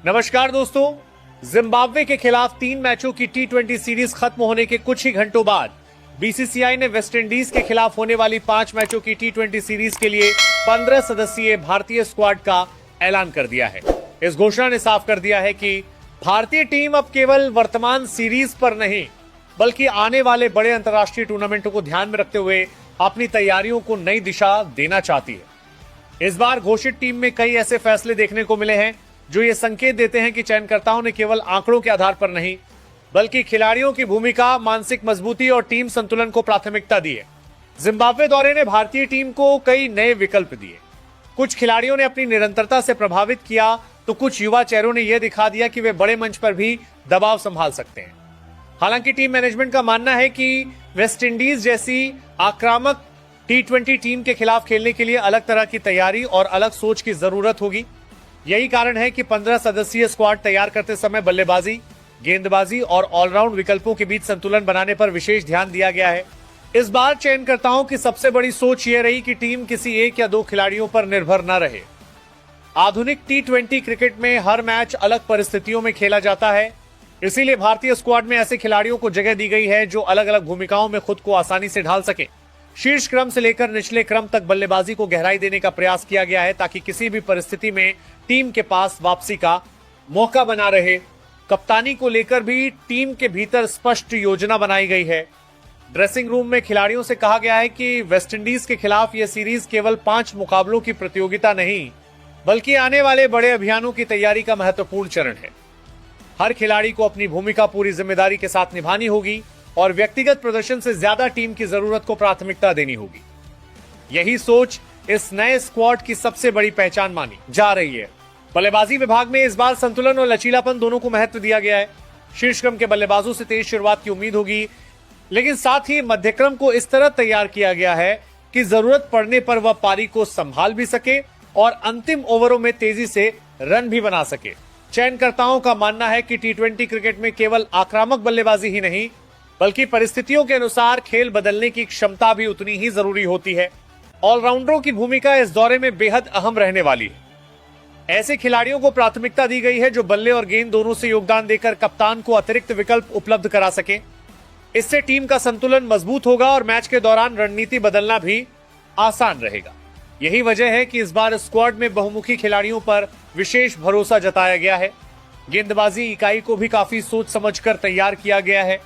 नमस्कार दोस्तों, जिम्बाब्वे के खिलाफ 3 मैचों की टी20 सीरीज खत्म होने के कुछ ही घंटों बाद बीसीसीआई ने वेस्टइंडीज के खिलाफ होने वाली 5 मैचों की टी20 सीरीज के लिए 15 सदस्यीय भारतीय स्क्वाड का ऐलान कर दिया है। इस घोषणा ने साफ कर दिया है कि भारतीय टीम अब केवल वर्तमान सीरीज पर नहीं बल्कि आने वाले बड़े अंतर्राष्ट्रीय टूर्नामेंटों को ध्यान में रखते हुए अपनी तैयारियों को नई दिशा देना चाहती है। इस बार घोषित टीम में कई ऐसे फैसले देखने को मिले हैं जो ये संकेत देते हैं कि चयनकर्ताओं ने केवल आंकड़ों के आधार पर नहीं बल्कि खिलाड़ियों की भूमिका, मानसिक मजबूती और टीम संतुलन को प्राथमिकता दी है। जिम्बाब्वे दौरे ने भारतीय टीम को कई नए विकल्प दिए। कुछ खिलाड़ियों ने अपनी निरंतरता से प्रभावित किया तो कुछ युवा चेहरों ने यह दिखा दिया कि वे बड़े मंच पर भी दबाव संभाल सकते हैं। हालांकि टीम मैनेजमेंट का मानना है कि वेस्टइंडीज जैसी आक्रामक टी20 टीम के खिलाफ खेलने के लिए अलग तरह की तैयारी और अलग सोच की जरूरत होगी। यही कारण है कि 15 सदस्यीय स्क्वाड तैयार करते समय बल्लेबाजी, गेंदबाजी और ऑलराउंड विकल्पों के बीच संतुलन बनाने पर विशेष ध्यान दिया गया है। इस बार चयनकर्ताओं की सबसे बड़ी सोच यह रही कि टीम किसी एक या दो खिलाड़ियों पर निर्भर न रहे। आधुनिक टी20 क्रिकेट में हर मैच अलग परिस्थितियों में खेला जाता है, इसीलिए भारतीय स्क्वाड में ऐसे खिलाड़ियों को जगह दी गई है जो अलग अलग भूमिकाओं में खुद को आसानी से ढाल सके। शीर्ष क्रम से लेकर निचले क्रम तक बल्लेबाजी को गहराई देने का प्रयास किया गया है ताकि किसी भी परिस्थिति में टीम के पास वापसी का मौका बना रहे। कप्तानी को लेकर भी टीम के भीतर स्पष्ट योजना बनाई गई है। ड्रेसिंग रूम में खिलाड़ियों से कहा गया है कि वेस्टइंडीज के खिलाफ यह सीरीज केवल 5 मुकाबलों की प्रतियोगिता नहीं बल्कि आने वाले बड़े अभियानों की तैयारी का महत्वपूर्ण चरण है। हर खिलाड़ी को अपनी भूमिका पूरी जिम्मेदारी के साथ निभानी होगी और व्यक्तिगत प्रदर्शन से ज्यादा टीम की जरूरत को प्राथमिकता देनी होगी। यही सोच इस नए स्क्वाड की सबसे बड़ी पहचान मानी जा रही है। बल्लेबाजी विभाग में इस बार संतुलन और लचीलापन दोनों को महत्व दिया गया है। शीर्ष क्रम के बल्लेबाजों से तेज शुरुआत की उम्मीद होगी, लेकिन साथ ही मध्यक्रम को इस तरह तैयार किया गया है कि जरूरत पड़ने पर वह पारी को संभाल भी सके और अंतिम ओवरों में तेजी से रन भी बना सके। चयनकर्ताओं का मानना है कि टी20 क्रिकेट में केवल आक्रामक बल्लेबाजी ही नहीं बल्कि परिस्थितियों के अनुसार खेल बदलने की क्षमता भी उतनी ही जरूरी होती है। ऑलराउंडरों की भूमिका इस दौरे में बेहद अहम रहने वाली है। ऐसे खिलाड़ियों को प्राथमिकता दी गई है जो बल्ले और गेंद दोनों से योगदान देकर कप्तान को अतिरिक्त विकल्प उपलब्ध करा सके। इससे टीम का संतुलन मजबूत होगा और मैच के दौरान रणनीति बदलना भी आसान रहेगा। यही वजह है कि इस बार स्क्वाड में बहुमुखी खिलाड़ियों पर विशेष भरोसा जताया गया है। गेंदबाजी इकाई को भी काफी सोच समझकर तैयार किया गया है।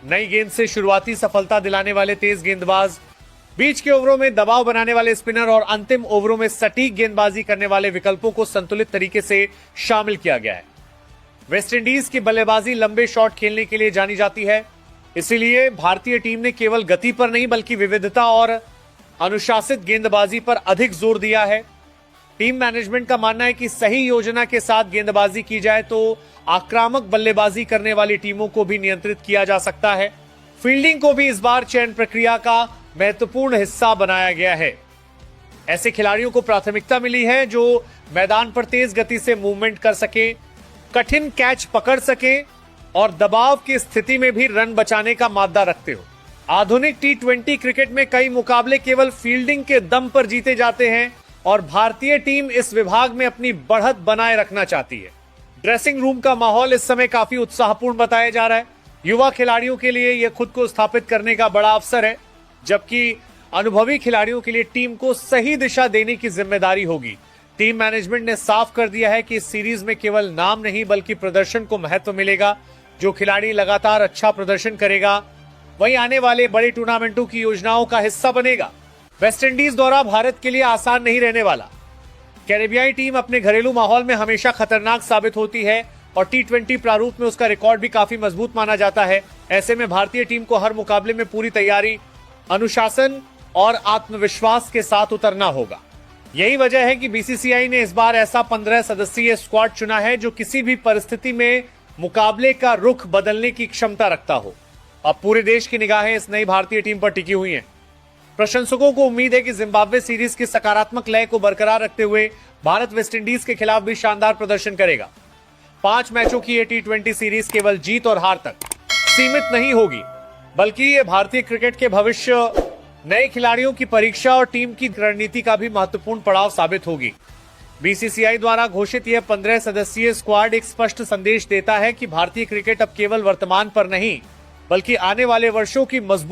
नई गेंद से शुरुआती सफलता दिलाने वाले तेज गेंदबाज, बीच के ओवरों में दबाव बनाने वाले स्पिनर और अंतिम ओवरों में सटीक गेंदबाजी करने वाले विकल्पों को संतुलित तरीके से शामिल किया गया है। वेस्टइंडीज की बल्लेबाजी लंबे शॉट खेलने के लिए जानी जाती है, इसीलिए भारतीय टीम ने केवल गति पर नहीं बल्कि विविधता और अनुशासित गेंदबाजी पर अधिक जोर दिया है। टीम मैनेजमेंट का मानना है कि सही योजना के साथ गेंदबाजी की जाए तो आक्रामक बल्लेबाजी करने वाली टीमों को भी नियंत्रित किया जा सकता है। फील्डिंग को भी इस बार चयन प्रक्रिया का महत्वपूर्ण हिस्सा बनाया गया है। ऐसे खिलाड़ियों को प्राथमिकता मिली है जो मैदान पर तेज गति से मूवमेंट कर सके, कठिन कैच पकड़ सके और दबाव की स्थिति में भी रन बचाने का मादा रखते हो। आधुनिक टी20 क्रिकेट में कई मुकाबले केवल फील्डिंग के दम पर जीते जाते हैं और भारतीय टीम इस विभाग में अपनी बढ़त बनाए रखना चाहती है। ड्रेसिंग रूम का माहौल इस समय काफी उत्साहपूर्ण बताया जा रहा है। युवा खिलाड़ियों के लिए यह खुद को स्थापित करने का बड़ा अवसर है, जबकि अनुभवी खिलाड़ियों के लिए टीम को सही दिशा देने की जिम्मेदारी होगी। टीम मैनेजमेंट ने साफ कर दिया है कि इस सीरीज में केवल नाम नहीं बल्कि प्रदर्शन को महत्व मिलेगा। जो खिलाड़ी लगातार अच्छा प्रदर्शन करेगा वही आने वाले बड़े टूर्नामेंटों की योजनाओं का हिस्सा बनेगा। वेस्टइंडीज दौरा भारत के लिए आसान नहीं रहने वाला। कैरेबियाई टीम अपने घरेलू माहौल में हमेशा खतरनाक साबित होती है और टी20 प्रारूप में उसका रिकॉर्ड भी काफी मजबूत माना जाता है। ऐसे में भारतीय टीम को हर मुकाबले में पूरी तैयारी, अनुशासन और आत्मविश्वास के साथ उतरना होगा। यही वजह है कि बीसीसीआई ने इस बार ऐसा 15 सदस्यीय स्क्वाड चुना है जो किसी भी परिस्थिति में मुकाबले का रुख बदलने की क्षमता रखता हो। अब पूरे देश की निगाहें इस नई भारतीय टीम पर टिकी हुई हैं। प्रशंसकों को उम्मीद है कि जिम्बाब्वे सीरीज की सकारात्मक लय को बरकरार रखते हुए भारत वेस्टइंडीज के खिलाफ भी शानदार प्रदर्शन करेगा। 5 मैचों की ये टी20 सीरीज केवल जीत और हार तक सीमित नहीं होगी बल्कि ये भारतीय क्रिकेट के भविष्य, नए खिलाड़ियों की परीक्षा और टीम की रणनीति का भी महत्वपूर्ण पड़ाव साबित होगी। बीसीसीआई द्वारा घोषित यह 15 सदस्यीय स्क्वाड एक स्पष्ट संदेश देता है कि भारतीय क्रिकेट अब केवल वर्तमान पर नहीं बल्कि आने वाले वर्षों की मजबूत